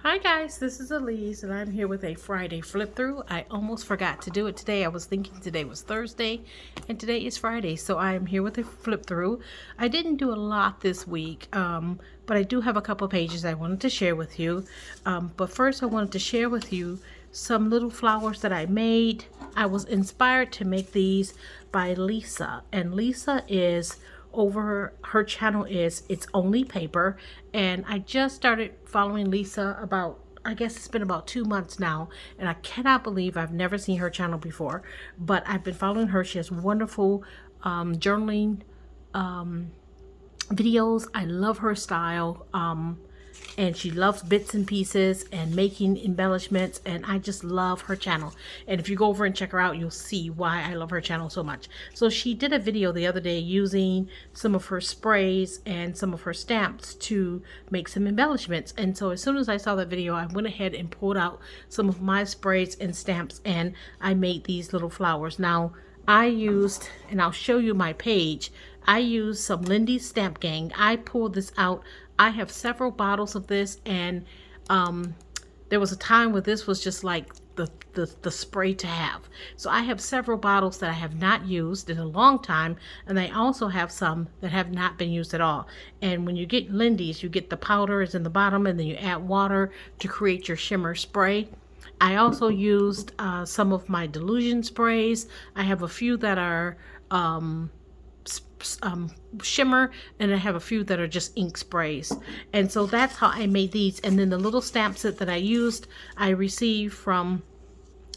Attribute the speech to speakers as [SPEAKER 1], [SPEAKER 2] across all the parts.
[SPEAKER 1] Hi guys, this is Elise and I'm here with a Friday flip through. I almost forgot to do it today. I was thinking today was Thursday and today is Friday, so I am here with a flip through. I didn't do a lot this week, but I do have a couple pages I wanted to share with you. But first I wanted to share with you some little flowers that I made. I was inspired to make these by Lisa, and Lisa is over her channel is It's Only Paper, and I just started following Lisa about, I guess it's been about 2 months now, and I cannot believe I've never seen her channel before, but I've been following her. She has wonderful journaling videos. I love her style, and she loves bits and pieces and making embellishments, and I just love her channel. And if you go over and check her out, you'll see why I love her channel so much. So she did a video the other day using some of her sprays and some of her stamps to make some embellishments. And so as soon as I saw that video, I went ahead and pulled out some of my sprays and stamps, and I made these little flowers. Now I used, and I'll show you my page, I used some Lindy's Stamp Gang. I pulled this out. I have several bottles of this, and there was a time where this was just like the spray to have. So I have several bottles that I have not used in a long time, and I also have some that have not been used at all. And when you get Lindy's, you get the powder is in the bottom, and then you add water to create your shimmer spray. I also used some of my Delusion sprays. I have a few that are shimmer, and I have a few that are just ink sprays. And so that's how I made these. And then the little stamp set that I used, I received from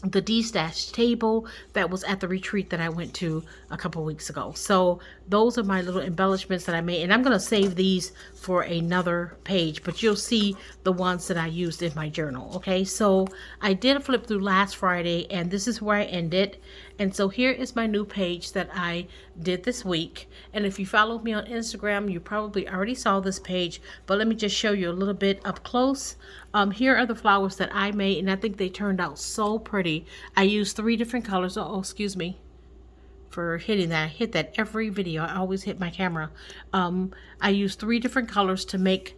[SPEAKER 1] the D-Stash table that was at the retreat that I went to a couple weeks ago. So those are my little embellishments that I made, and I'm going to save these for another page, but you'll see the ones that I used in my journal. Okay, so I did a flip through last Friday, and this is where I ended. And so here is my new page that I did this week. And if you follow me on Instagram, you probably already saw this page, but let me just show you a little bit up close. Here are the flowers that I made, and I think they turned out so pretty. I used 3 different colors. Oh, excuse me for hitting that. I hit that every video. I always hit my camera. I used 3 different colors to make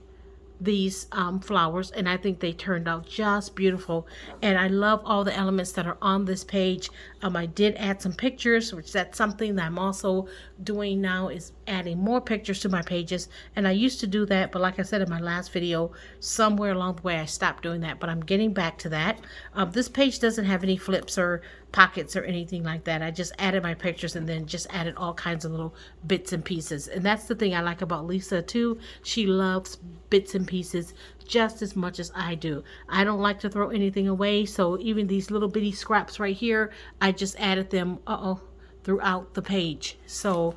[SPEAKER 1] these flowers, and I think they turned out just beautiful. And I love all the elements that are on this page. I did add some pictures, which that's something that I'm also doing now, is adding more pictures to my pages. And I used to do that, but like I said in my last video, somewhere along the way I stopped doing that, but I'm getting back to that. This page doesn't have any flips or pockets or anything like that. I just added my pictures and then just added all kinds of little bits and pieces. And that's the thing I like about Lisa too. She loves bits and pieces just as much as I do. I don't like to throw anything away, so even these little bitty scraps right here, I just added them throughout the page. So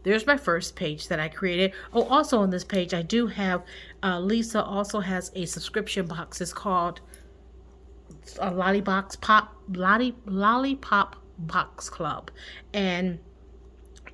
[SPEAKER 1] there's my first page that I created. Oh, also on this page I do have Lisa also has a subscription box. It's called a Lollipop Box Club, and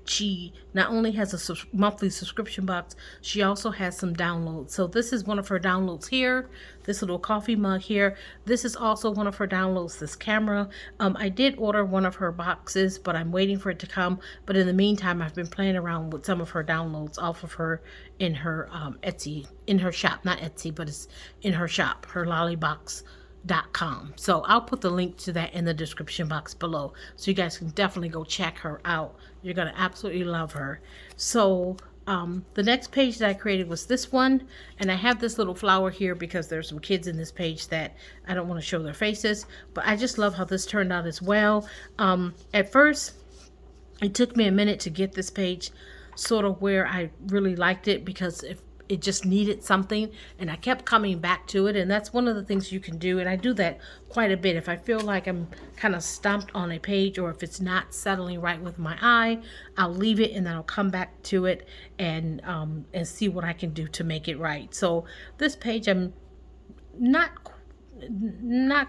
[SPEAKER 1] she not only has a monthly subscription box, she also has some downloads. So this is one of her downloads here, this little coffee mug here. This is also one of her downloads, this camera. I did order one of her boxes, but I'm waiting for it to come. But in the meantime, I've been playing around with some of her downloads off of her in her Etsy, in her shop, not Etsy, but it's in her shop, her lollybox.com. So I'll put the link to that in the description box below, so you guys can definitely go check her out. You're gonna absolutely love her. So the next page that I created was this one, and I have this little flower here because there's some kids in this page that I don't want to show their faces, but I just love how this turned out as well. At first it took me a minute to get this page sort of where I really liked it, because if it just needed something, and I kept coming back to it. And that's one of the things you can do, and I do that quite a bit. If I feel like I'm kind of stumped on a page, or if it's not settling right with my eye, I'll leave it and then I'll come back to it and see what I can do to make it right. So this page, I'm not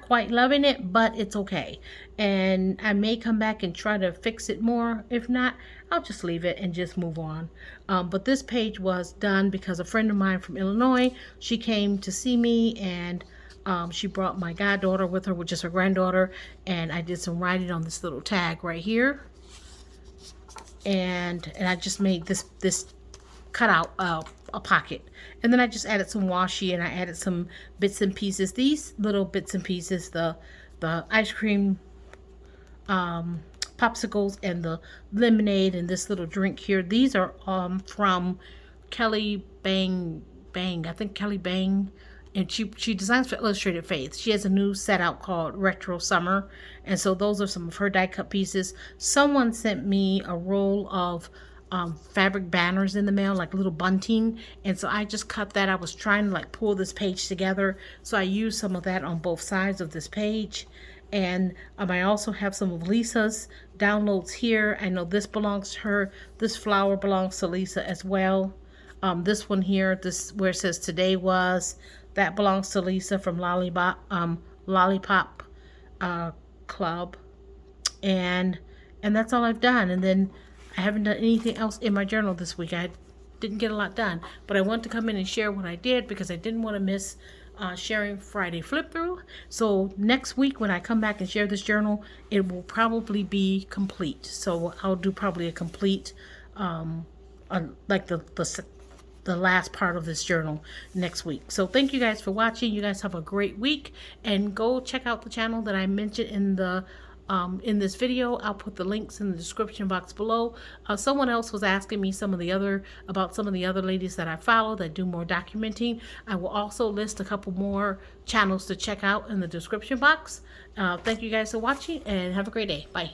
[SPEAKER 1] quite loving it, but it's okay, and I may come back and try to fix it more. If not, I'll just leave it and just move on. But this page was done because a friend of mine from Illinois, she came to see me, and she brought my goddaughter with her, which is her granddaughter, and I did some writing on this little tag right here, and I just made this cut out a pocket. And then I just added some washi, and I added some bits and pieces. These little bits and pieces, the ice cream popsicles and the lemonade and this little drink here, these are from Kelly Bang. I think Kelly Bang, and she designs for Illustrated Faith. She has a new set out called Retro Summer, and so those are some of her die cut pieces. Someone sent me a roll of fabric banners in the mail, like little bunting, and so I just cut that. I was trying to like pull this page together, so I used some of that on both sides of this page. And I also have some of Lisa's downloads here. I know this belongs to her. This flower belongs to Lisa as well. This one here, this where it says today was, that belongs to Lisa from Lollipop Club. And that's all I've done. And then I haven't done anything else in my journal this week. I didn't get a lot done, but I want to come in and share what I did because I didn't want to miss sharing Friday flip through. So next week when I come back and share this journal, it will probably be complete. So I'll do probably a complete like the last part of this journal next week. So thank you guys for watching. You guys have a great week, and go check out the channel that I mentioned in this video. I'll put the links in the description box below. Someone else was asking me about some of the other ladies that I follow that do more documenting. I will also list a couple more channels to check out in the description box. Thank you guys for watching, and have a great day. Bye.